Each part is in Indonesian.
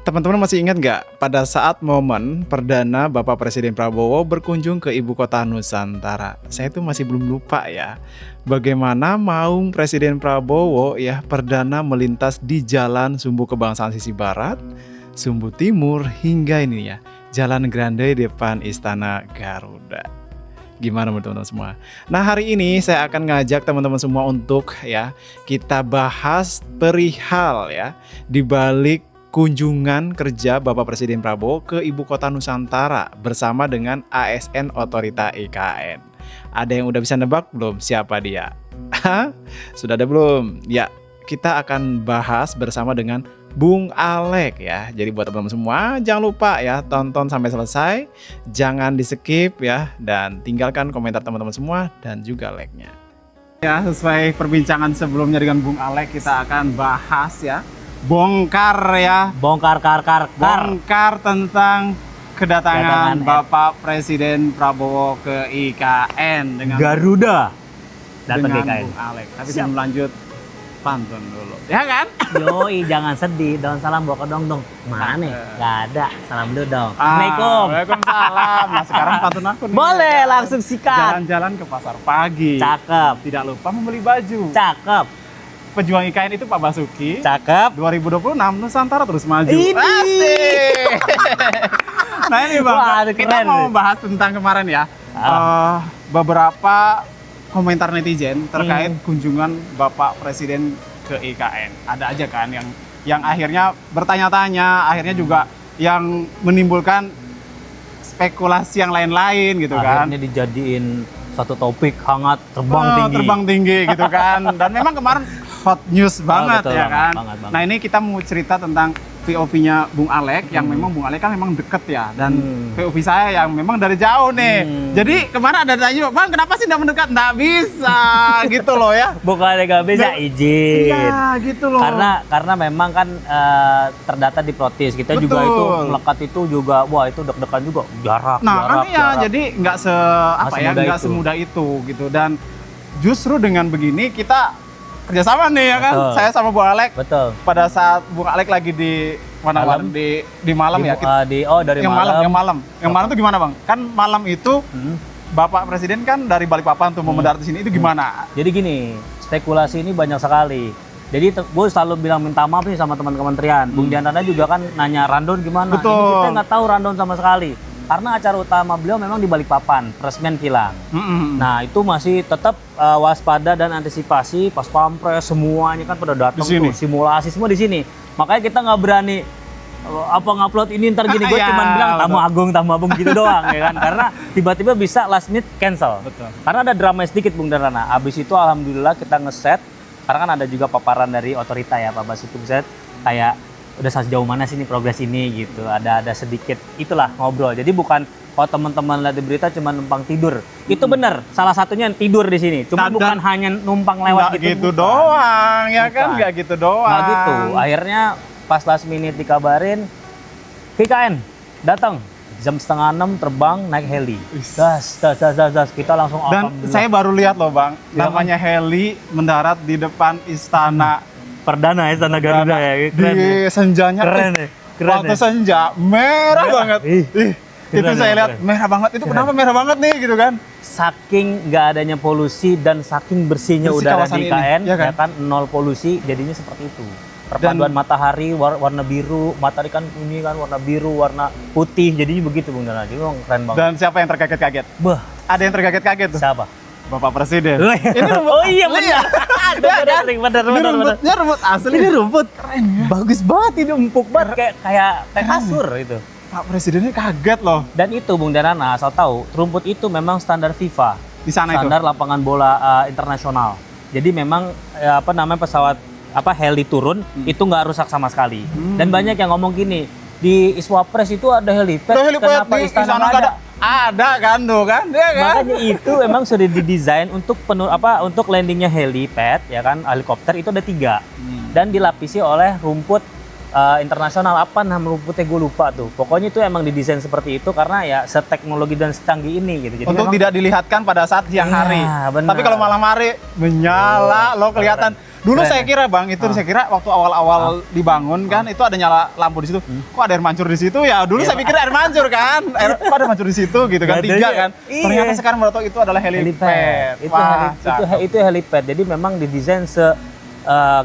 Teman-teman masih ingat nggak pada saat momen perdana Bapak Presiden Prabowo berkunjung ke ibu kota Nusantara? Saya tuh masih belum lupa ya, bagaimana maung Presiden Prabowo ya perdana melintas di Jalan Sumbu Kebangsaan sisi Barat, Sumbu Timur hingga ini ya, Jalan Grande depan Istana Garuda. Gimana menurut teman-teman semua? Nah, hari ini saya akan ngajak teman-teman semua untuk ya kita bahas perihal ya di balik kunjungan kerja Bapak Presiden Prabowo ke ibu kota Nusantara bersama dengan ASN Otorita IKN. Ada yang udah bisa nebak belum siapa dia? Sudah ada belum? Ya, kita akan bahas bersama dengan Bung Alek ya. Jadi buat teman-teman semua jangan lupa ya tonton sampai selesai, jangan di skip ya, dan tinggalkan komentar teman-teman semua dan juga like-nya. Ya, sesuai perbincangan sebelumnya dengan Bung Alek, kita akan bahas ya bongkar tentang kedatangan Bapak Presiden Prabowo ke IKN dengan Garuda datang ke dengan IKN. Bung Alek. Tapi sebelum lanjut pantun dulu, ya kan? Yoi, jangan sedih. Daun salam bawa ke dong. Mana nih? Gak ada. Salam dulu dong. Waalaikumsalam. Nah, sekarang pantun aku nih. Boleh, Ya kan? langsung sikat. Jalan-jalan ke pasar pagi. Cakep. Tidak lupa membeli baju. Cakep. Pejuang IKN itu Pak Basuki. Cakep. 2026 Nusantara terus maju. Ini. Asik. Nah ini Bang, Wah, kita keren mau nih. bahas tentang kemarin ya beberapa komentar netizen terkait kunjungan Bapak Presiden ke IKN. Ada aja kan yang akhirnya bertanya-tanya, akhirnya juga yang menimbulkan spekulasi yang lain-lain gitu kan. Akhirnya dijadiin satu topik hangat tinggi. Terbang tinggi gitu kan. Dan memang kemarin hot news banget betul, ya kan. banget. Nah ini kita mau cerita tentang POV-nya Bung Alek yang memang Bung Alek kan memang deket ya, dan POV saya yang memang dari jauh nih. Jadi kemarin ada tanya, Bang kenapa sih nggak mendekat? Nggak bisa gitu loh ya. Bukannya gak bisa, izin. Iya gitu loh. Karena memang kan terdata di protes. Kita juga Betul. itu melekat itu juga, wah itu deg-degan juga. Jarak. Kan ya, jadi nggak Semudah itu. semudah itu gitu. Dan justru dengan begini kita kerjasama nih ya kan. Betul. Saya sama Bung Alek. Betul. Pada saat Bung Alek lagi di mana Malam. di malam ya. Dari Yang malam tuh gimana Bang? Kan malam itu Bapak Presiden kan dari Balikpapan tuh mau mendarat di sini, itu gimana? Jadi gini, spekulasi ini banyak sekali. Jadi gue selalu bilang minta maaf nih sama teman kementerian. Bung Diandra juga kan nanya rundown gimana. Betul. Ini kita nggak tahu rundown sama sekali. Karena acara utama beliau memang di Balikpapan, Resmen Kilang. Nah itu masih tetap waspada dan antisipasi pas pampres semuanya kan pada datang tuh, simulasi semua di sini. Makanya kita nggak berani ngupload ini ntar gini. Gue cuma bilang tamu agung gitu doang ya kan. Karena tiba-tiba bisa last minute cancel. Betul. Karena ada drama sedikit Bung Darana. Abis itu alhamdulillah kita ngeset. Karena kan ada juga paparan dari otorita ya Pak Basuki set kayak udah sejauh mana sih ini progres ini gitu. Ada sedikit itulah ngobrol. Jadi bukan kalau teman-teman lihat di berita cuma numpang tidur. Itu benar. Salah satunya yang tidur di sini. Cuma bukan hanya numpang lewat gitu doang ya kan, nggak gitu doang. Nggak gitu. Akhirnya pas last minute dikabarin IKN datang jam 5:30 terbang naik heli. Das. Kita langsung Dan saya baru lihat loh Bang, namanya heli mendarat di depan istana. Perdana Istana Garuda ya. Keren di senjanya keren nih. Waktu senja merah banget. Itu saya lihat merah banget. Itu kenapa merah banget nih gitu kan? Saking nggak adanya polusi dan saking bersihnya Bersih udara kawasan di ini, IKN ya kan? ya kan nol polusi jadinya seperti itu. Perpaduan matahari warna biru, matahari kan ini kan warna biru, warna putih, jadinya begitu Bung Dana. Jadi memang keren banget. Dan siapa yang terkaget-kaget? Bah, Ada yang terkaget-kaget tuh. siapa? Bapak Presiden. Ini rumput. Oh iya benar. Benar. Ini rumput asli. Ini rumput Keren ya. bagus banget, ini empuk banget kayak kasur itu. Pak Presidennya kaget loh. Dan itu Bung Danana asal tahu, rumput itu memang standar FIFA. Di sana itu. Standar lapangan bola internasional. Jadi memang pesawat heli turun itu nggak rusak sama sekali. Dan banyak yang ngomong gini, di Iswapres itu ada helipad, kenapa di istana nggak ada? Ada kan tuh kan, dia kan. Makanya itu memang sudah didesain untuk untuk landingnya helipad ya kan, helikopter itu ada 3 dan dilapisi oleh rumput internasional. Apa nama rumputnya gue lupa tuh. Pokoknya itu emang didesain seperti itu karena ya seteknologi dan secanggih ini gitu. Jadi untuk tidak dilihatkan pada saat siang hari. Bener. Tapi kalau malam hari menyala loh kelihatan. Dulu Keren, saya ya? kira Bang, itu saya kira waktu awal-awal dibangun kan itu ada nyala lampu di situ. Kok ada air mancur di situ? Ya dulu saya pikir air mancur kan. Kok ada mancur di situ gitu kan. Nggak 3 adanya. kan. Iya. Ternyata sekarang baru tahu itu adalah helipad. Wah, Itu helipad. Jadi memang didesain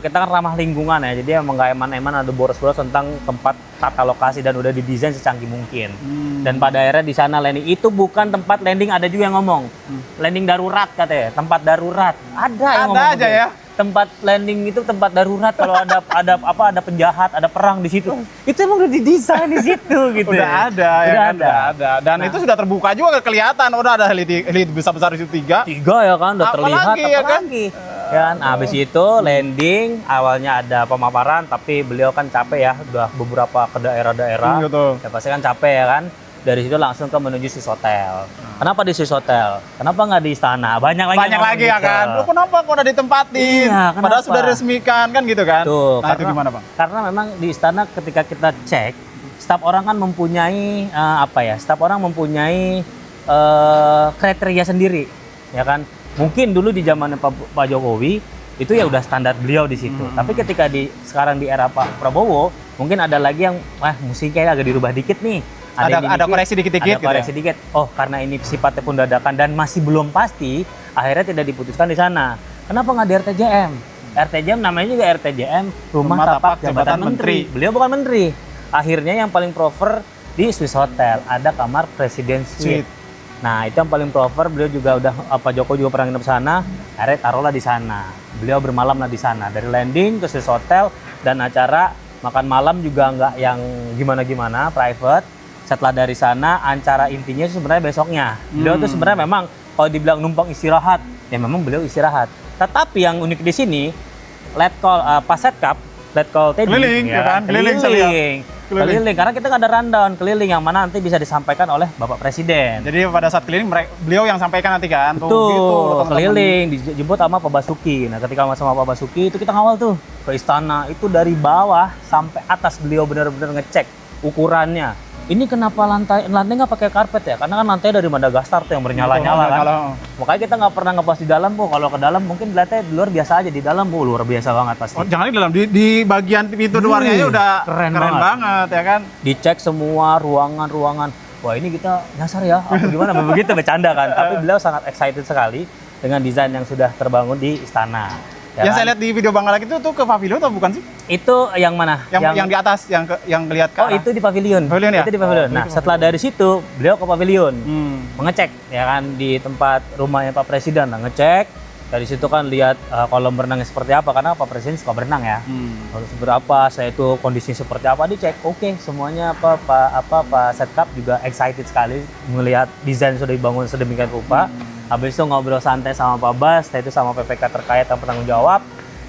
kita kan ramah lingkungan ya. Jadi emang nggak eman-eman, ada boros-boros tentang tempat tata lokasi dan udah didesain secanggih mungkin. Dan pada akhirnya di sana landing itu bukan tempat landing, ada juga yang ngomong landing darurat katanya, tempat darurat. Ada yang ngomong aja begitu. ya. Tempat landing itu tempat darurat kalau ada penjahat, ada perang di situ. Itu emang udah didesain di situ gitu. Udah ada ya kan, udah ada. Dan itu sudah terbuka juga kelihatan. Udah ada helipad besar-besar di situ 3. 3 ya kan, udah terlihat Apalagi, ya kan? apalagi. Ya kan, habis itu landing, awalnya ada pemaparan, tapi beliau kan capek ya, udah beberapa ke daerah-daerah. Gitu. Ya pasti kan capek ya kan. Dari situ langsung ke menuju Swiss Hotel. Kenapa di Swiss Hotel? Kenapa nggak di istana? Banyak lagi yang ngomong ya gitu. kan. Lu kenapa kok udah ditempatin? Iya, kenapa? Padahal sudah diresmikan kan gitu kan. Tuh, Nah, itu gimana Bang? Karena memang di istana ketika kita cek, staf orang kan mempunyai Staf orang mempunyai kriteria sendiri, ya kan? Mungkin dulu di zamannya Pak Jokowi itu ya udah standar beliau di situ. Tapi ketika sekarang di era Pak Prabowo, mungkin ada lagi yang musiknya agak dirubah dikit nih. Ada koreksi dikit-dikit Ada koreksi dikit. Oh, karena ini sifatnya pun dadakan dan masih belum pasti, akhirnya tidak diputuskan di sana. Kenapa nggak di RTJM? RTJM namanya juga RTJM, Rumah Tapak Jabatan Menteri. Beliau bukan menteri. Akhirnya yang paling proper di Swiss Hotel, ada kamar Presiden Suite. Nah, itu yang paling proper. Beliau juga udah Pak Joko juga pernah nginep sana. Akhirnya taruhlah di sana. Beliau bermalam lah di sana. Dari landing ke Swiss Hotel dan acara makan malam juga nggak yang gimana-gimana, private. Setelah dari sana, acara intinya sebenarnya besoknya. Beliau tuh sebenarnya memang kalau dibilang numpang istirahat, ya memang beliau istirahat. Tetapi yang unik di sini, pas setkap, Teddy, keliling, ya kan? Keliling, karena kita nggak ada rundown keliling yang mana nanti bisa disampaikan oleh Bapak Presiden. Jadi pada saat keliling beliau yang sampaikan nanti kan. Tuh, gitu, keliling dijemput sama Pak Basuki. Nah, ketika sama Pak Basuki itu kita ngawal tuh ke istana. Itu dari bawah sampai atas beliau benar-benar ngecek ukurannya. Ini kenapa lantai nggak pakai karpet ya? Karena kan lantai dari Madagaskar tuh yang bernyala-nyala kan. Makanya kita nggak pernah ngepas di dalam, Bu. Kalau ke dalam mungkin lantai di luar biasa aja, di dalam Bu luar biasa banget pasti. Oh, jangan di dalam, di bagian pintu luarnya aja udah keren banget ya kan. Dicek semua ruangan-ruangan. Wah, ini kita nyasar ya. Apa gimana? Begitu bercanda kan. Tapi beliau sangat excited sekali dengan desain yang sudah terbangun di istana. Ya Yang kan? saya lihat di video Bang Alek itu tuh ke pavilion atau bukan sih? Itu yang mana? Yang di atas, yang lihat ke Oh, arah. itu di pavilion. Pavilion ya? Itu di pavilion. Oh, Nah, itu setelah dari situ beliau ke pavilion. Mengecek ya kan di tempat rumahnya Pak Presiden. Nah, ngecek. Dari situ kan lihat kolam berenangnya seperti apa karena Pak Presiden suka berenang ya. Kalau seberapa saya itu kondisinya seperti apa dicek. Oke, semuanya Pak Setkap juga excited sekali melihat desain sudah dibangun sedemikian rupa. Habis itu ngobrol santai sama Pak Bas, saya itu sama PPK terkait yang bertanggung jawab.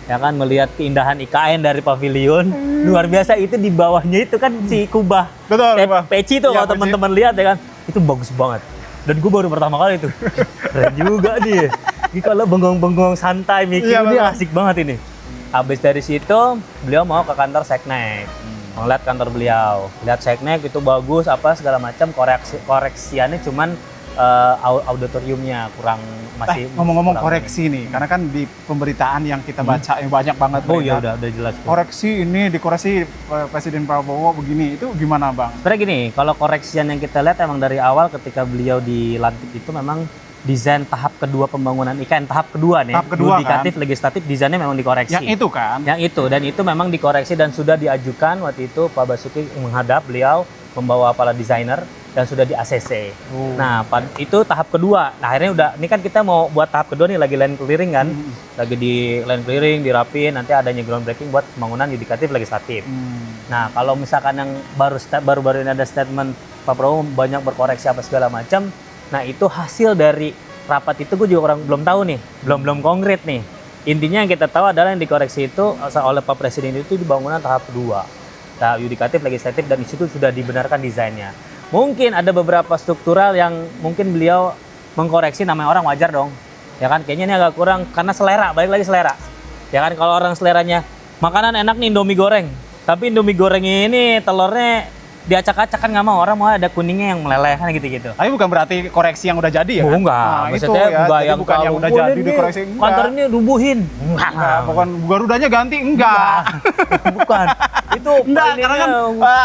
Ya kan melihat keindahan IKN dari pavilion. Luar biasa itu di bawahnya itu kan si kubah. Betul, kubah. Peci tuh Iya, kalau teman-teman lihat ya kan. Itu bagus banget. Dan gue baru pertama kali itu. Keren juga dia. Ini kalau bengong-bengong santai mikir ini asik banget ini. Habis dari situ beliau mau ke kantor Seknek. Ngeliat kantor beliau. Lihat Seknek itu bagus segala macam koreksiannya cuman auditoriumnya kurang masih ngomong-ngomong kurang koreksi nih, karena kan di pemberitaan yang kita baca yang banyak banget. Oh iya udah jelas. Koreksi ini dikoreksi Presiden Prabowo begini, itu gimana Bang? Sebenarnya gini, kalau koreksian yang kita lihat emang dari awal ketika beliau dilantik itu memang desain tahap kedua pembangunan IKN, tahap kedua nih, yudikatif, legislatif, desainnya memang dikoreksi. Yang itu kan? Yang itu, dan itu memang dikoreksi dan sudah diajukan waktu itu Pak Basuki menghadap beliau membawa para desainer dan sudah di ACC. Nah, itu tahap kedua. Nah, akhirnya udah, ini kan kita mau buat tahap kedua nih, lagi land clearing kan. Lagi di land clearing, dirapin, nanti adanya groundbreaking buat pembangunan yudikatif legislatif. Nah, kalau misalkan yang baru-baru ini ada statement Pak Prabowo banyak berkoreksi apa segala macam. Nah, itu hasil dari rapat itu gue juga belum tahu nih, belum konkret nih. Intinya yang kita tahu adalah yang dikoreksi itu oleh Pak Presiden itu di bangunan tahap kedua. Tahap yudikatif legislatif dan di situ sudah dibenarkan desainnya. Mungkin ada beberapa struktural yang mungkin beliau mengkoreksi, namanya orang wajar dong. Ya kan, kayaknya ini agak kurang karena selera, balik lagi selera. Ya kan, kalau orang seleranya makanan enak nih Indomie goreng. Tapi Indomie gorengnya ini telurnya diacak-acak kan nggak mau, orang mau ada kuningnya yang meleleh kan gitu-gitu. Tapi bukan berarti koreksi yang udah jadi ya? Oh, kan? enggak. Nah, Maksudnya itu ya. enggak Jadi yang bukan yang udah "Boleh jadi nih, dikoreksi enggak. kantor ini rubuhin. Enggak, bukan garudanya ganti enggak. Bukan. Itu Enggak, karena kan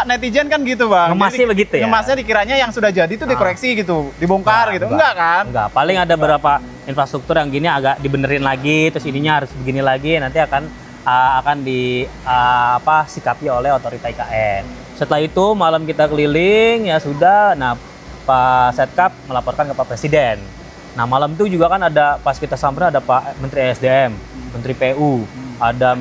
netizen kan gitu, Bang. Ngemasnya Jadi, begitu ya? Ngemasnya dikiranya yang sudah jadi itu dikoreksi gitu, dibongkar gitu. Enggak kan? Enggak, paling ada beberapa infrastruktur yang gini agak dibenerin lagi, terus ininya harus begini lagi, nanti akan sikapi oleh otorita IKN. Setelah itu malam kita keliling ya sudah, nah Pak Setkap melaporkan ke Pak Presiden. Nah malam itu juga kan ada, pas kita sampai ada Pak Menteri SDM, Menteri PU, ada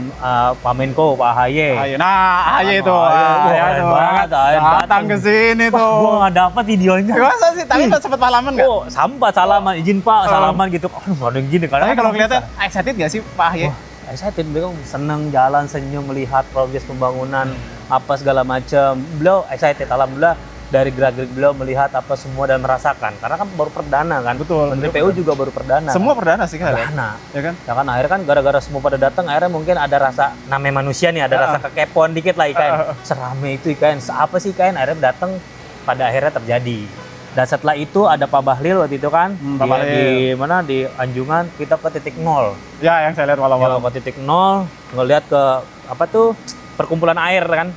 Pak Menko, Pak AHY. Nah, AHY itu. Keren banget, Datang ke sini tuh. Gua nggak dapat videonya. Masa sih? Tapi sempat salaman nggak? Oh, sambat salaman, izin Pak, salaman gitu. Aduh, ada yang gini kan. Tapi kalau kelihatan excited nggak sih Pak AHY? Excited, beliau seneng jalan, senyum, melihat progres pembangunan, apa segala macam. Beliau excited, alhamdulillah dari gerak-gerik beliau melihat apa semua dan merasakan. Karena kan baru perdana kan. Betul. Menteri PU juga baru perdana. Semua kan? perdana sih kan? Perdana. Ya kan? Ya kan akhirnya kan gara-gara semua pada datang, akhirnya mungkin ada rasa, namanya manusia nih, ada rasa kekepoan dikit lah IKN. Serame itu IKN, apa sih IKN? Akhirnya datang, pada akhirnya terjadi. Dan setelah itu ada Pak Bahlil waktu itu kan, Pak Bahlil. di mana di Anjungan, kita ke titik nol. Ya, yang saya lihat malam-malam. Ke titik nol, ngeliat ke apa tuh perkumpulan air kan,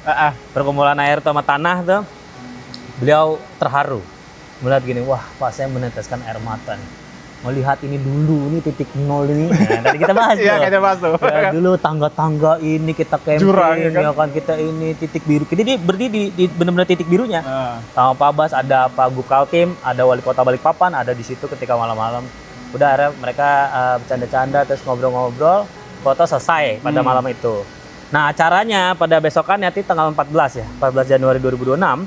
perkumpulan air sama tanah tuh. Beliau terharu melihat gini, wah Pak, saya meneteskan air mata nih. Melihat ini dulu, ini titik nol ini. Nah, tadi kita bahas tuh. Iya, kita bahas tuh. Ya, dulu tangga-tangga ini kita camping, Jurang, ya kan? ya kan, kita ini titik biru. Kita berdiri di benar-benar titik birunya. Sama Pak Bas, ada Pak Bukaltim, ada Wali Kota Balikpapan, ada di situ ketika malam-malam. Udah akhirnya mereka bercanda-canda, terus ngobrol-ngobrol, foto selesai pada malam itu. Nah acaranya pada besokannya nanti tanggal 14 ya, 14 Januari 2026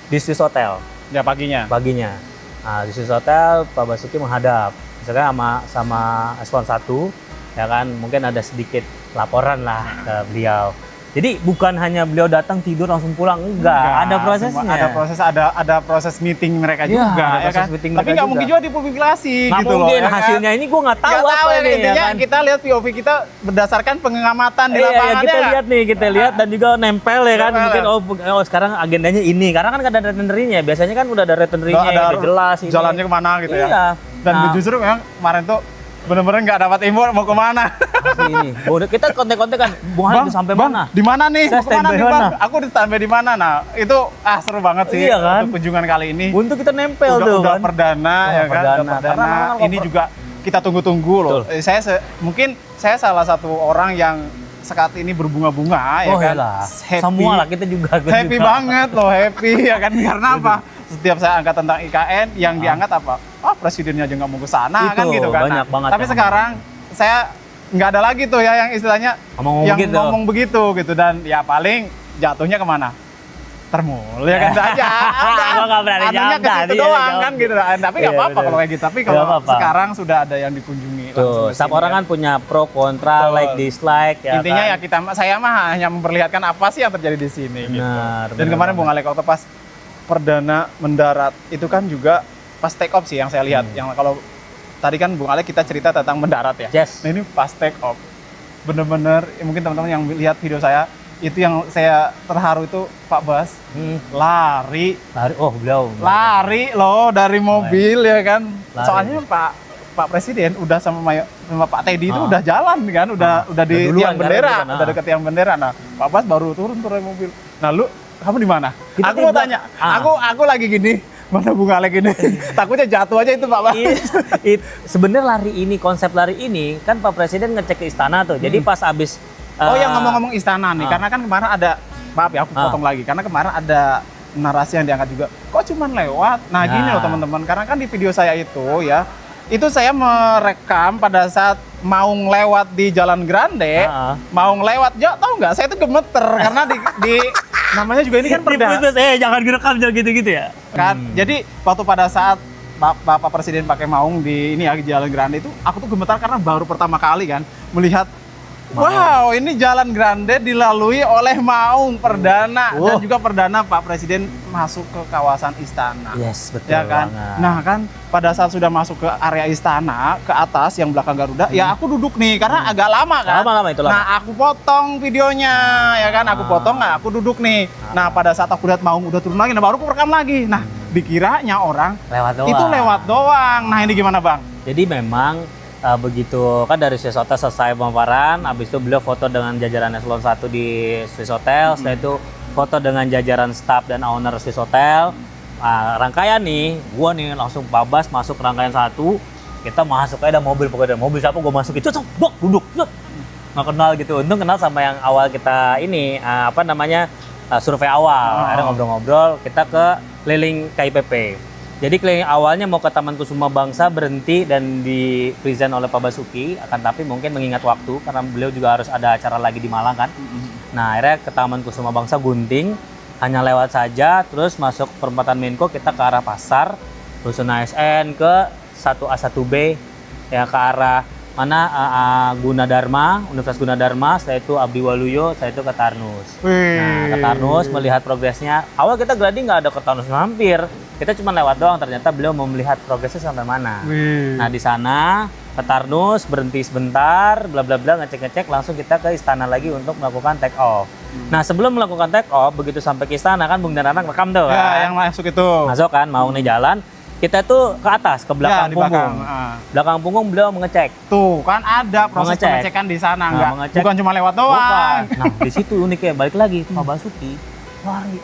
di Swiss Hotel. Ya paginya. Nah, di Swiss Hotel Pak Basuki menghadap, misalnya sama Eselon 1, ya kan, mungkin ada sedikit laporan lah ke beliau. Jadi bukan hanya beliau datang tidur langsung pulang, enggak, ada prosesnya. Ada proses meeting mereka juga, ada ya proses kan? meeting Tapi mereka nggak mungkin juga dipublikasi Nggak gitu loh. mungkin, ya kan? hasilnya ini gue nggak tahu Nggak apa ya, ini. intinya Ya kan? kita lihat POV kita berdasarkan pengamatan di Iya, lapangan. kita ya. lihat nih, kita lihat dan juga nempel ya kan. Nempel. Mungkin oh sekarang agendanya ini, karena kan ada retenerinya. Biasanya kan udah ada retenerinya, udah jelas ini. Jalannya kemana gitu ya. Iya. Dan justru memang kemarin tuh bener-bener nggak dapat info mau kemana. Ini. Udah kita kontek-kontek kan, Bung Hali udah sampai mana? Di mana nih? Saya Mau kemana standby nih, Bang? mana? Aku di standby di mana? Nah, itu seru banget sih Iya kan? untuk kunjungan kali ini. Untuk kita nempel tuh Udah kan. perdana ya kan? perdana. Udah perdana. Karena Ini juga kita tunggu-tunggu loh. Mungkin saya salah satu orang yang saat ini berbunga-bunga ya kan. Iyalah. Happy. Semua lah kita juga. Happy banget loh, happy ya kan, karena apa? Setiap saya angkat tentang IKN yang diangkat apa? Presidennya aja nggak mau ke sana kan gitu kan. Banyak banget tapi sekarang saya nggak ada lagi tuh ya yang istilahnya ngomong begitu gitu, dan ya paling jatuhnya kemana? Termul ya kan saja. Gua nggak berani Anunya ke jawab, situ iya, doang jawab. kan gitu. Tapi nggak Iya, apa-apa bener. kalau kayak gitu. Tapi kalau apa-apa. sekarang sudah ada yang dikunjungi langsung Tuh, ke setiap sini, orang kan punya pro kontra, Betul. like dislike ya. intinya kan? ya saya mah hanya memperlihatkan apa sih yang terjadi di sini gitu. Benar, Dan benar kemarin banget. Bung Alek waktu pas perdana mendarat itu kan juga pas take off sih yang saya lihat. Yang kalau tadi kan Bung Alek kita cerita tentang mendarat ya. Yes. Nah ini pas take off bener-bener mungkin teman-teman yang lihat video saya itu yang saya terharu itu Pak Bas lari beliau lari loh dari mobil ya kan. Lari. Soalnya Pak Presiden udah sama Pak Teddy itu udah jalan kan, udah di duluan tiang bendera, kan, udah deket tiang bendera. Nah, Pak Bas baru turun dari mobil. Nah, kamu di mana? Kita Aku mau tiba- tanya. Aku lagi gini, mana Bung Alek ini? Takutnya jatuh aja itu Pak Bas. Sebenarnya konsep lari ini kan Pak Presiden ngecek ke istana tuh. Jadi pas abis Yang ngomong-ngomong istana nih, karena kan kemarin ada, maaf ya aku potong lagi, karena kemarin ada narasi yang diangkat juga. Kok cuman lewat? Nah, gini loh teman-teman, karena kan di video saya itu ya, itu saya merekam pada saat mau lewat di Jalan Grande, mau lewat, tahu nggak? Saya itu gemeter karena di namanya juga ini kan perdana. Jangan direkam jangan gitu-gitu ya. Kan, jadi waktu pada saat Bapak Presiden pakai maung di ini ya di Jalan Grande itu, aku tuh gemetar karena baru pertama kali kan melihat Wow, ini Jalan Grande dilalui oleh Maung Perdana dan juga perdana Pak Presiden masuk ke kawasan istana. Yes, betul Ya kan? banget. Nah kan pada saat sudah masuk ke area istana, ke atas yang belakang Garuda, ya aku duduk nih karena agak lama kan. Lama-lama itu lama. Nah aku potong videonya, ya kan? Aku potong, nah aku duduk nih. Nah pada saat aku lihat Maung udah turun lagi, nah baru aku rekam lagi. Nah dikiranya orang Lewat doang. itu lewat doang. Nah ini gimana Bang? Jadi memang begitu kan dari Swiss Hotel selesai pemaparan, habis itu beliau foto dengan jajaran eselon 1 di Swiss Hotel, setelah itu foto dengan jajaran staff dan owner Swiss Hotel. Rangkaian nih, gua nih langsung Pabas masuk rangkaian 1, kita masuk aja ada mobil, pokoknya ada mobil siapa gua masuk itu, duduk, nggak kenal gitu. Untung kenal sama yang awal kita ini survei awal, ada ngobrol-ngobrol, kita ke keliling KIPP. Jadi keliling awalnya mau ke Taman Kusuma Bangsa, berhenti dan di present oleh Pak Basuki, akan tapi mungkin mengingat waktu karena beliau juga harus ada acara lagi di Malang kan. Nah akhirnya ke Taman Kusuma Bangsa Gunting, hanya lewat saja, terus masuk perempatan Menko, kita ke arah pasar, Rusun ASN ke 1A1B, ya ke arah mana Gunadarma, Universitas Gunadarma, setelah itu Abdi Waluyo, setelah itu ke Tarnus. Nah ke Tarnus melihat progresnya, awal kita gladi nggak ada ke Tarnus hampir, kita cuma lewat doang, ternyata beliau mau melihat progresnya sampai mana. Nah di sana ke Tarnus, berhenti sebentar, bla bla bla, ngecek-ngecek, langsung kita ke istana lagi untuk melakukan take off. Nah sebelum melakukan take off, begitu sampai ke istana kan Bung Danang rekam tuh Ya kan? yang masuk itu. Masuk kan, mau nih jalan, kita tuh ke atas, ke belakang di punggung. Belakang punggung beliau mengecek. Tuh kan ada proses Mengecek. pengecekan di sana, Nah, enggak? mengecek. Bukan cuma lewat doang. Bukan. Nah di situ uniknya, balik lagi Pak Basuki lari.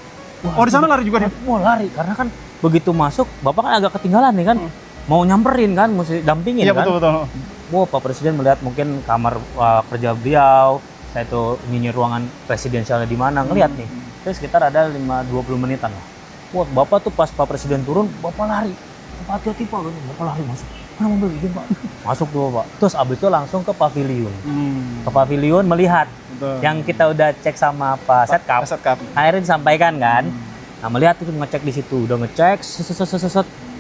Wah, Oh di sana lari juga dia. mau lari karena kan begitu masuk, Bapak kan agak ketinggalan nih kan, mau nyamperin kan, mesti dampingin Iya kan. betul. Wah, Pak Presiden melihat mungkin kamar kerja beliau, saya itu nyinyir ruangan presidensialnya di mana, ngelihat nih. Terus sekitar ada 20 menitan lah. Wah, Bapak tuh pas Pak Presiden turun, Bapak lari. Bapak hati-hati Pak, Bapak lari masuk. Mana mobil izin Pak? Masuk tuh Bapak. Terus abis itu langsung ke pavilion. Ke pavilion melihat Betul. yang kita udah cek sama Pak Setkap. Setkap. Akhirnya disampaikan kan. Nah melihat itu ngecek di situ, udah ngecek,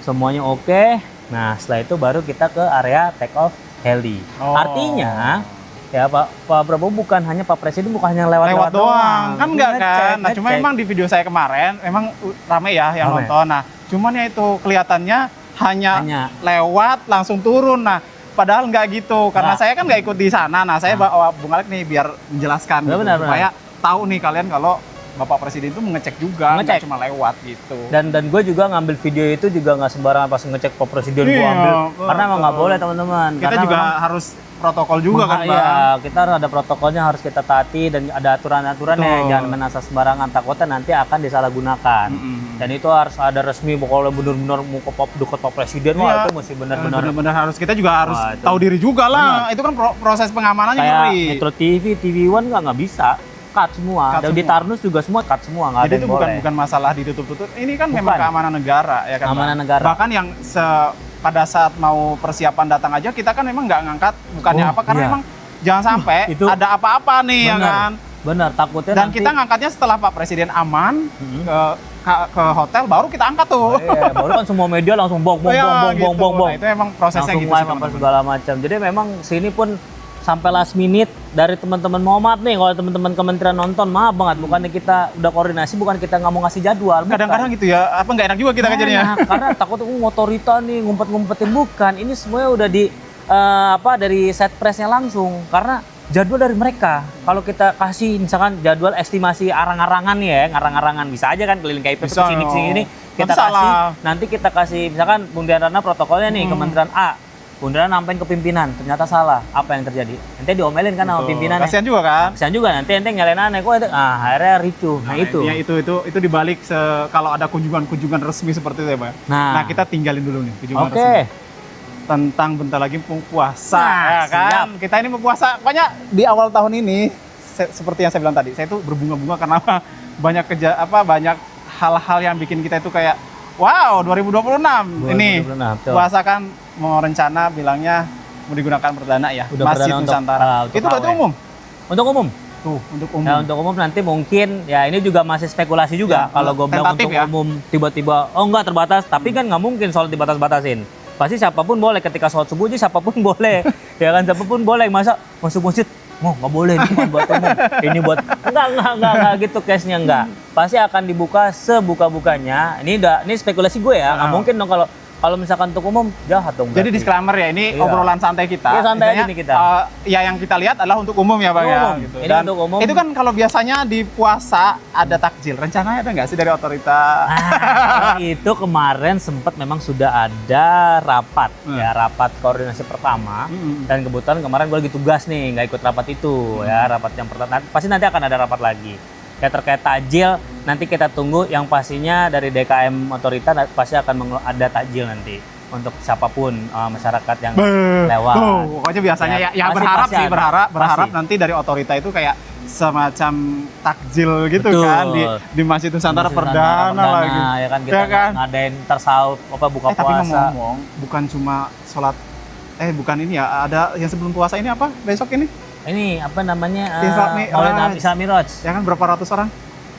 semuanya oke. Nah setelah itu baru kita ke area take off heli. Oh. Artinya ya Pak Prabowo bukan hanya Pak Presiden, bukan hanya lewat doang. Kan enggak kan? Nah cuma ngecek. emang di video saya kemarin emang rame ya yang Rame. nonton. Nah cuman ya itu kelihatannya hanya lewat langsung turun. Nah padahal nggak gitu karena Nah. saya kan nggak ikut di sana. Nah saya bawa Bung Alek nih biar menjelaskan gitu, Benar. supaya tahu nih kalian kalau Bapak Presiden itu mengecek juga, nggak Mengecek. cuma lewat gitu. Dan gue juga ngambil video itu juga nggak sembarangan pas ngecek Pak Presiden gue Iya, ambil, betul. karena emang nggak boleh teman-teman. Kita Karena juga memang- harus protokol juga kan, Bang. Iya, kita harus ada protokolnya, harus kita taati dan ada aturan-aturannya. Betul. Jangan menasah sembarangan, takutnya nanti akan disalahgunakan. Dan itu harus ada resmi, pokoknya benar-benar mau ke dekat Pak Presiden, wah Iya. itu mesti benar-benar. Benar-benar harus kita juga harus Wah, itu. tahu diri juga lah. Itu kan proses pengamanannya Kayak ngeri. Metro TV, TV One nggak bisa, cut semua. Cut Dan di semua. Tarnus juga semua cut semua, nggak ada Jadi yang itu boleh. bukan masalah ditutup-tutup. Ini kan Bukan. memang keamanan negara ya kan. Keamanan Bang? negara. Bahkan yang pada saat mau persiapan datang aja kita kan memang nggak ngangkat bukannya Oh, apa karena iya. memang jangan sampai itu ada apa-apa nih ya benar. kan. Benar, takutnya Dan nanti. kita ngangkatnya setelah Pak Presiden aman Mhm. ke hotel baru kita angkat tuh. Iya, baru kan semua media langsung bong. Iya, gitu. Nah, itu emang prosesnya Langsung gitu live sih, apa teman-teman. segala macam. Jadi memang sini pun sampai last minute dari teman-teman, mohon maaf nih kalau teman-teman kementerian nonton, maaf banget, bukannya kita udah koordinasi, bukan kita nggak mau ngasih jadwal. Kadang-kadang gitu ya, apa nggak enak juga kita kerjanya. Karena takut otorita nih ngumpet-ngumpetin, bukan. Ini semuanya udah di dari set pressnya langsung, karena jadwal dari mereka. Kalau kita kasih misalkan jadwal estimasi arang-arangan nih ya, ngarang-arangan bisa aja kan keliling KIP Bisa, kesini sini kita nanti kasih, salah. nanti kita kasih misalkan Bung Diana protokolnya nih Kementerian A, Bung Diana nambahin ke pimpinan, ternyata salah, apa yang terjadi? Nanti diomelin kan sama Betul. pimpinan. Kasihan juga kan. Kasihan juga nanti nyalain aneh, kok akhirnya ricuh. Nah, itu. Ya, itu dibalik kalau ada kunjungan resmi seperti itu ya, Pak. Nah. Nah, kita tinggalin dulu nih kunjungan Oke. resmi. Tentang bentar lagi puasa, Nah, ya kan? siap. Kita ini berpuasa. Pokoknya di awal tahun ini seperti yang saya bilang tadi, saya itu berbunga-bunga karena banyak banyak hal-hal yang bikin kita itu kayak wow, 2026 ini 2026, betul. puasa kan mau rencana bilangnya mau digunakan perdana ya, Udah Masjid perdana untuk- Nusantara. untuk Itu berarti KW. umum. Untuk umum. Tuh, untuk umum. Nah, untuk umum nanti mungkin ya ini juga masih spekulasi juga. Ya, Kalau gue bilang tentatif untuk ya. umum tiba-tiba oh enggak terbatas, tapi kan nggak mungkin soal dibatas-batasin. Pasti siapapun boleh ketika sholat subuh aja siapapun boleh. Ya kan siapapun boleh. Masa masuk masjid nggak boleh ini bukan buat umum, ini buat enggak gitu case-nya enggak. Pasti akan dibuka sebuka-bukanya. Ini spekulasi gue ya, nggak mungkin dong kalau misalkan untuk umum jahat dong. Jadi disclaimer ya, ini obrolan santai kita. Iya, santai aja nih kita. Ya yang kita lihat adalah untuk umum ya Bang ya. Gitu. Ini Dan untuk umum. itu kan kalau biasanya di puasa ada takjil. Rencananya ada nggak sih dari otorita? Itu kemarin sempat memang sudah ada rapat ya, rapat koordinasi pertama. Dan kebetulan kemarin gue lagi tugas nih, nggak ikut rapat itu ya, rapat yang pertama. Pasti nanti akan ada rapat lagi. Kayak terkait takjil, nanti kita tunggu yang pastinya dari DKM otorita pasti akan ada takjil nanti untuk siapapun masyarakat yang lewat. Pokoknya biasanya ya berharap sih, berharap nanti dari otorita itu kayak semacam takjil gitu. Betul. Kan di Masjid Nusantara Perdana lagi. Ya kan kita ngadain tersaut buka puasa. Tapi ngomong bukan cuma sholat bukan ini ya, ada yang sebelum puasa ini apa besok ini? Ini apa namanya? Isra Miraj. Ya kan berapa ratus orang?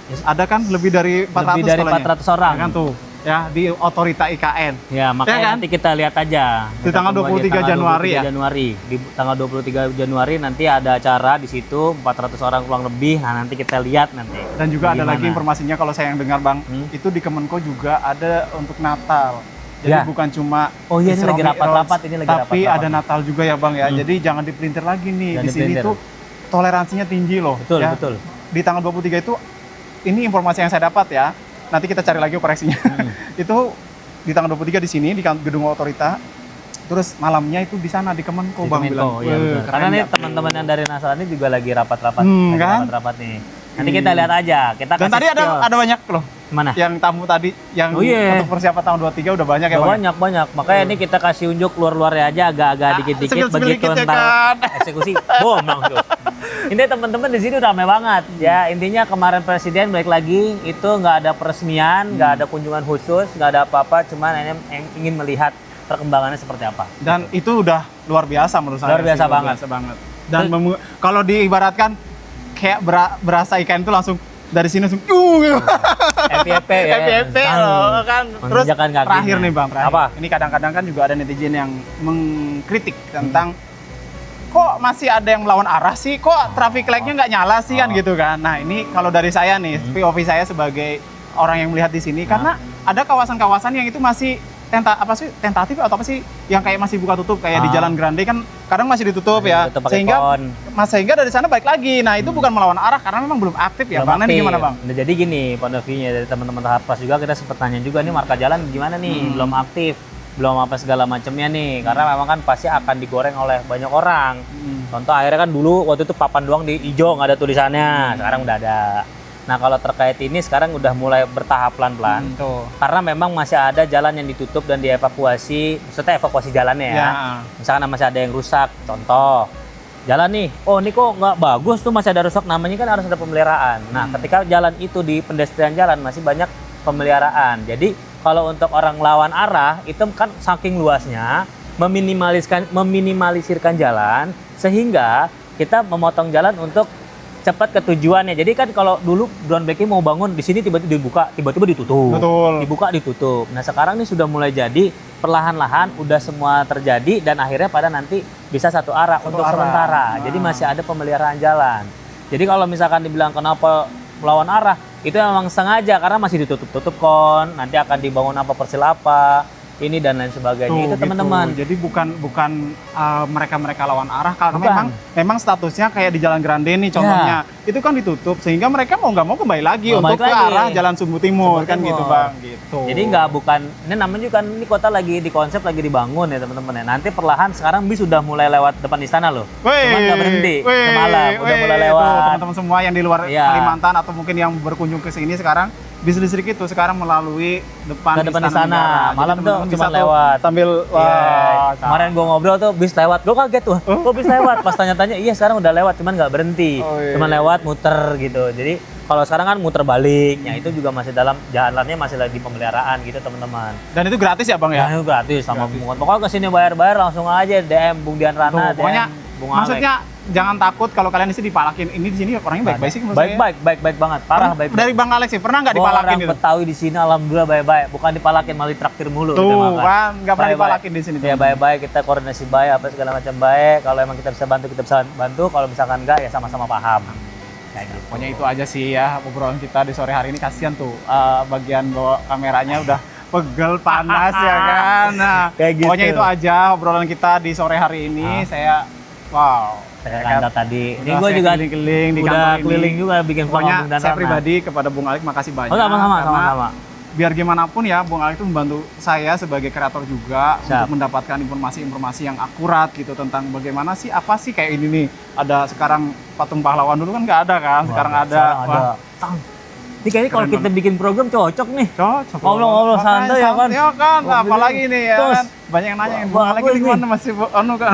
Yes. Ada kan lebih dari 400 lebih dari 400 orang. Ya kan tuh. Ya di otorita IKN. Ya, makanya ya kan? Nanti kita lihat aja. Di tanggal 23 Januari ya. Di tanggal 23 Januari nanti ada acara di situ 400 orang kurang lebih. Nah, nanti kita lihat nanti. Dan juga ada lagi informasinya kalau saya yang dengar Bang, itu di Kemenko juga ada untuk Natal. Jadi bukan cuma ini lagi rapat-rapat, tapi ada Natal juga ya Bang ya. Jadi jangan dipelintir lagi nih. Di sini tuh toleransinya tinggi loh. Betul, ya. betul. Di tanggal 23 itu ini informasi yang saya dapat ya. Nanti kita cari lagi koreksinya. Itu di tanggal 23 di sini di gedung otorita. Terus malamnya itu di sana di Kemenko Bang bilang. Iya, karena nih teman-teman yang dari Nasrani ini juga lagi rapat-rapat, rapat-rapat nih. Nanti kita lihat aja. Dan tadi ada banyak loh. Mana? Yang tamu tadi yang untuk persiapan tahun 23 udah banyak ya Bang? Banyak. Makanya ini kita kasih unjuk luar-luarnya aja agak-agak dikit-dikit begitu ntar eksekusi. Bom langsung. Ini teman-teman di sini udah ramai banget ya. Intinya kemarin presiden balik lagi itu nggak ada peresmian, nggak ada kunjungan khusus, nggak ada apa-apa, cuman ingin melihat perkembangannya seperti apa. Dan itu udah luar biasa menurut saya. Luar biasa banget. Dan kalau diibaratkan kayak berasa ikan itu langsung dari sini langsung FYP ya. Kan. Terus terakhir nih Bang, apa? Ini kadang-kadang kan juga ada netizen yang mengkritik tentang kok masih ada yang melawan arah sih, kok traffic light-nya nggak nyala sih kan gitu kan. Nah ini kalau dari saya nih, POV saya sebagai orang yang melihat di sini, karena ada kawasan-kawasan yang itu masih tentatif atau apa sih yang kayak masih buka tutup kayak di Jalan Grande kan kadang masih ditutup ya, sehingga dari sana balik lagi. Nah itu bukan melawan arah karena memang belum aktif ya Bang. Ini gimana Bang? Jadi gini, point of view-nya dari teman-teman Harpas juga kita sempat tanya juga nih marka jalan gimana nih, belum aktif, belum apa segala macamnya nih, karena memang kan pasti akan digoreng oleh banyak orang. Contoh akhirnya kan dulu waktu itu papan doang di hijau nggak ada tulisannya, sekarang udah ada. Nah kalau terkait ini sekarang udah mulai bertahap pelan-pelan, karena memang masih ada jalan yang ditutup dan dievakuasi, maksudnya evakuasi jalannya ya. Misalkan masih ada yang rusak, contoh jalan nih, ini kok nggak bagus tuh masih ada rusak, namanya kan harus ada pemeliharaan. Nah ketika jalan itu di pedestrian jalan masih banyak pemeliharaan, jadi kalau untuk orang lawan arah itu kan saking luasnya meminimalisirkan jalan sehingga kita memotong jalan untuk cepat ke tujuannya. Jadi kan kalau dulu groundbreaking mau bangun di sini tiba-tiba dibuka, tiba-tiba ditutup. Betul. Dibuka ditutup. Nah, sekarang ini sudah mulai jadi perlahan-lahan udah semua terjadi dan akhirnya pada nanti bisa satu arah untuk sementara. Jadi masih ada pemeliharaan jalan. Jadi kalau misalkan dibilang kenapa melawan arah, itu memang sengaja karena masih ditutup-tutup nanti akan dibangun apa persil apa. Ini dan lain sebagainya itu teman-teman. Jadi bukan mereka lawan arah karena memang statusnya kayak di Jalan Grande nih contohnya. Itu kan ditutup sehingga mereka mau nggak mau kembali lagi untuk ke arah Jalan Sumbu Timur kan gitu Bang gitu. Jadi ini namanya juga kan ini kota lagi di konsep lagi dibangun ya teman-teman ya. Nanti perlahan sekarang bis sudah mulai lewat depan istana loh. Cuman nggak berhenti semalam udah mulai lewat. Teman-teman semua yang di luar Kalimantan atau mungkin yang berkunjung ke sini sekarang bis listrik itu sekarang melalui depan istana. Malam tuh cuma lewat sambil kemarin gue ngobrol tuh bis lewat, gue kaget tuh kok bis lewat, pas tanya-tanya iya sekarang udah lewat cuman nggak berhenti, cuman lewat muter gitu. Jadi kalau sekarang kan muter balik, itu juga masih dalam jalannya masih lagi pemeliharaan gitu teman-teman. Dan itu gratis ya Bang ya? Itu gratis sama pungut. Pokoknya kesini bayar-bayar langsung aja DM Bung Dian Rana, pokoknya Bung Alek. Maksudnya jangan takut kalau kalian di sini dipalakin. Ini di sini orangnya baik-baik sih menurut saya. Baik banget, parah baik. Dari Bang Alex sih pernah nggak Gua dipalakin orang gitu? Betawi di sini alhamdulillah baik-baik, bukan dipalakin malah ditraktir mulu. Tuh kita makan. kan nggak pernah Baik-baik. dipalakin di sini. Ya baik-baik, kita koordinasi baik, apa segala macam baik. Kalau emang kita bisa bantu, kita bisa bantu. Kalau misalkan enggak, ya sama-sama paham. Kayak gitu. Pokoknya itu aja sih ya obrolan kita di sore hari ini. Kasihan tuh bagian bawa kameranya udah pegel panas ya kan. Nah, Kayak gitu. pokoknya itu aja obrolan kita di sore hari ini. Saya Saya kantor tadi. Ini udah gue saya juga keliling-keliling di udah kantor ini. keliling juga bikin vlog Pokoknya Bung dan saya Rana. pribadi kepada Bung Alex makasih banyak. Oh, sama-sama, karena sama-sama. biar gimana pun ya Bung Alex itu membantu saya sebagai kreator juga Siap. untuk mendapatkan informasi-informasi yang akurat gitu tentang bagaimana sih apa sih kayak ini nih. Ada sekarang patung pahlawan, dulu kan nggak ada kan, sekarang ada. Wah, Ini kayaknya kalau Keren kita bikin program cocok nih. cocok. Ngobrol-ngobrol santai ya kan? Ya kan, Ngobrol apalagi nih ya terus. kan. Banyak yang nanya, Bung Alex Bagus ini nih. gimana masih anu kan.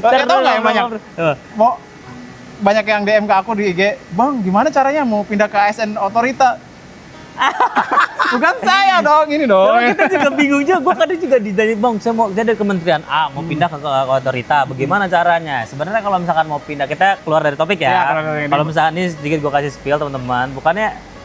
Tahu nggak yang banyak? Mau banyak yang DM ke aku di IG, Bang, gimana caranya mau pindah ke ASN Otorita? Bukan saya dong, ini dong. Tapi kita juga bingung juga, gue kadang juga ditanya, Bang, saya mau jadi kementerian A, mau pindah ke otorita, bagaimana caranya? Sebenarnya kalau misalkan mau pindah, kita keluar dari topik Ya, ya. keluar dari Kalau ini. misalkan ini sedikit gue kasih spill teman-teman,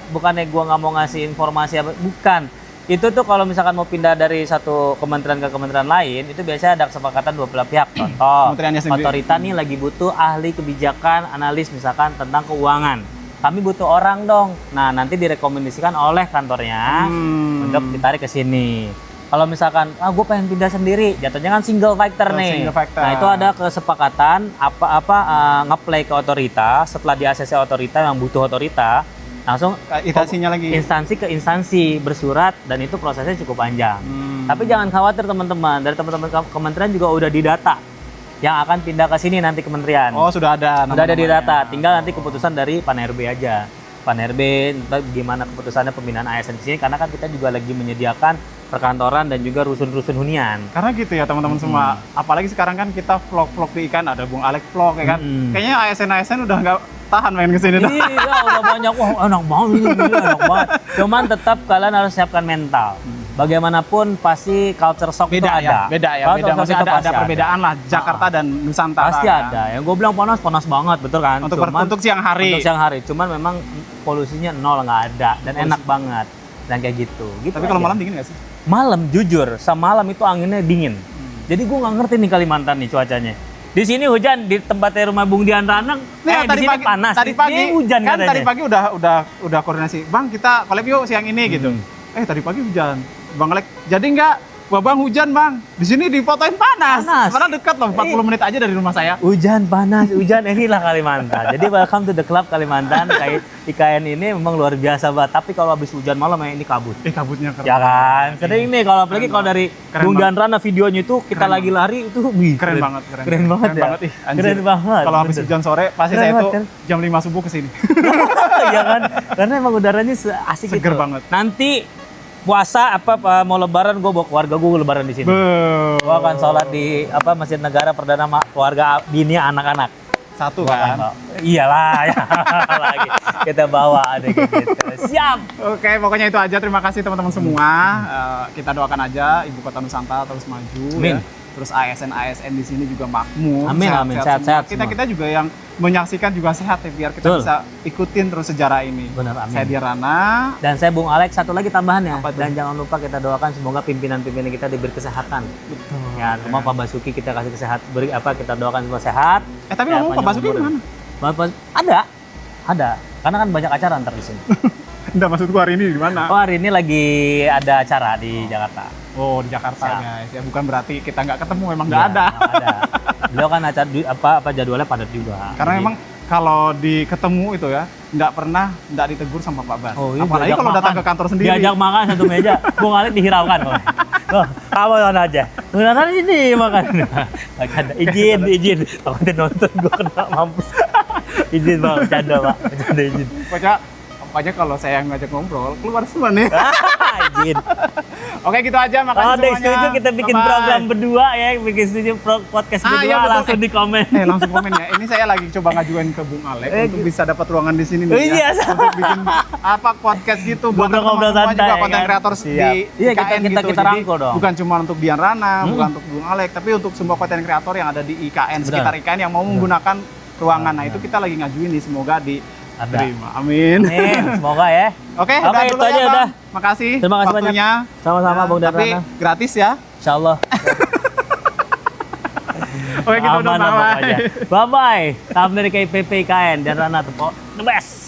bukannya gue nggak mau ngasih informasi apa, bukan. Itu tuh kalau misalkan mau pindah dari satu kementerian ke kementerian lain, itu biasanya ada kesepakatan dua belah pihak. Contoh, Kementeriannya sendiri. otorita nih lagi butuh ahli kebijakan, analis misalkan tentang keuangan. Kami butuh orang dong. Nah, nanti direkomendasikan oleh kantornya untuk ditarik ke sini. Kalau misalkan, gue pengen pindah sendiri, jatuhnya kan single factor nih. Single factor. Nah, itu ada kesepakatan ngeplay ke otorita, setelah di ACC otorita yang butuh otorita, langsung Instansinya lagi. instansi ke instansi bersurat, dan itu prosesnya cukup panjang. Tapi jangan khawatir teman-teman, dari teman-teman kementerian juga udah didata yang akan pindah ke sini nanti kementerian. Oh, sudah ada. Udah ada di nama-namanya. data, tinggal nanti keputusan dari Pan RB aja. Pan RB entah gimana keputusannya pembinaan ASN di sini, karena kan kita juga lagi menyediakan perkantoran dan juga rusun-rusun hunian. Karena gitu ya teman-teman semua. Apalagi sekarang kan kita vlog-vlog di ikan, ada Bung Alex vlog ya kan. Kayaknya ASN udah nggak tahan main ke sini. Iya, udah banyak. Wah, enak banget ini, enak banget. Cuman tetap kalian harus siapkan mental. Bagaimanapun pasti culture shock itu Beda ya, ada. beda ya, Culture beda. shock Maksudnya itu ada pasti perbedaan lah Jakarta dan Nusantara. Pasti kan. ada. Yang gue bilang panas banget, betul kan? Untuk siang hari. Untuk siang hari. Cuman memang polusinya nol, nggak ada dan enak banget. Dan kayak gitu. Tapi kalau aja. malam dingin nggak sih? Malam jujur, semalam itu anginnya dingin. Jadi gue nggak ngerti nih Kalimantan nih cuacanya. Di sini hujan, di tempatnya rumah Bung Dian Ranang, di sini panas. Tadi pagi Ini hujan kan katanya. tadi pagi udah koordinasi. Bang, kita collab yuk siang ini gitu. Tadi pagi hujan. Bang Alex, jadi nggak? Wah Bang, hujan Bang. Di sini difotoin panas. Panas. Padahal dekat loh, 40 menit aja dari rumah saya. Hujan, panas, hujan, inilah Kalimantan. Jadi welcome to the club Kalimantan. Kayak IKN ini memang luar biasa banget. Tapi kalau habis hujan malam ya ini kabut. Kabutnya keren. Ya kan? Sering nih kalau apalagi kalau dari Keren Bung banget. Dian Rana videonya itu kita Keren lagi lari itu wih, Keren banget, Keren banget ya. ih, anjir. Keren banget. Kalau habis bener. hujan sore pasti Keren saya banget, tuh kan? jam 5 subuh ke sini. Iya kan? Karena emang udaranya asik Seger gitu. banget. Nanti puasa mau lebaran gue bawa keluarga gue lebaran di sini. Gue akan sholat di Masjid Negara Perdana keluarga bini anak-anak. Satu kan. Iyalah ya. Lagi kita bawa ada kayak gitu. Siap. Oke, pokoknya itu aja. Terima kasih teman-teman semua. Kita doakan aja Ibu Kota Nusantara terus maju. Amin. Ya. Terus ASN di sini juga makmur. Amin, amin. Sehat-sehat Kita semua. kita juga yang menyaksikan juga sehat ya, biar kita Betul. bisa ikutin terus sejarah ini. Benar, amin. Saya Diarana. Dan saya Bung Alex, satu lagi tambahannya. Apa tuh? Dan jangan lupa kita doakan semoga pimpinan-pimpinan kita diberi kesehatan. Ya, semua Pak Basuki kita kasih kita doakan semua sehat. Tapi Ya, ngomong Pak panjang Basuki umur. gimana? Ada. Karena kan banyak acara ntar di sini. Enggak, maksudku hari ini di mana? Oh, hari ini lagi ada acara di Jakarta. Oh, di Jakarta Siap. guys. Ya bukan berarti kita nggak ketemu, memang Iya, nggak ada. nggak ada. Beliau kan acara jadwalnya padat juga. Karena Jadi- memang kalau ketemu itu ya, nggak pernah nggak ditegur sama Pak Bas. Oh, iya, Apalagi diajak kalau datang makan. ke kantor sendiri. Diajak makan satu meja, Bung Alex dihiraukan. Oh, kamu nonton aja. Nonton ini makan. Bercanda. Izin. Takutnya nonton gue kena mampus. Izin Bang, bercanda Pak. Bercanda izin. Pokoknya kalau saya ngajak ngobrol, keluar semua nih. Izin. Oke, gitu aja. Makasih Oh, deh, semuanya. setuju kita bikin Bye-bye. program berdua ya, bikin setuju podcast berdua, iya, betul. langsung di komen. Langsung komen ya. Ini saya lagi coba ngajuin ke Bung Alek untuk bisa dapat ruangan di sini nih Oh, iya, ya. Untuk bikin podcast gitu buat Ngobrol-ngobrol teman-teman juga santai, konten kan? kreator Siap. di Iya, IKN kita gitu. Jadi, rangkul dong. bukan cuma untuk Dian Rana, bukan untuk Bung Alek, tapi untuk semua konten kreator yang ada di IKN, sekitar IKN yang mau menggunakan ruangan. Nah, itu kita lagi ngajuin nih, semoga diterima. Amin. Semoga ya. Oke, Oke, udah itu dulu aja ya, udah. Bang. Makasih Terima kasih banyak. waktunya. Sama-sama, Bung Dan Tapi Rana. gratis ya. Insyaallah. Oke, gitu dong. Aman lah pokoknya. Bye-bye. Salam dari KPP IKN dan Rana Tepok. The best.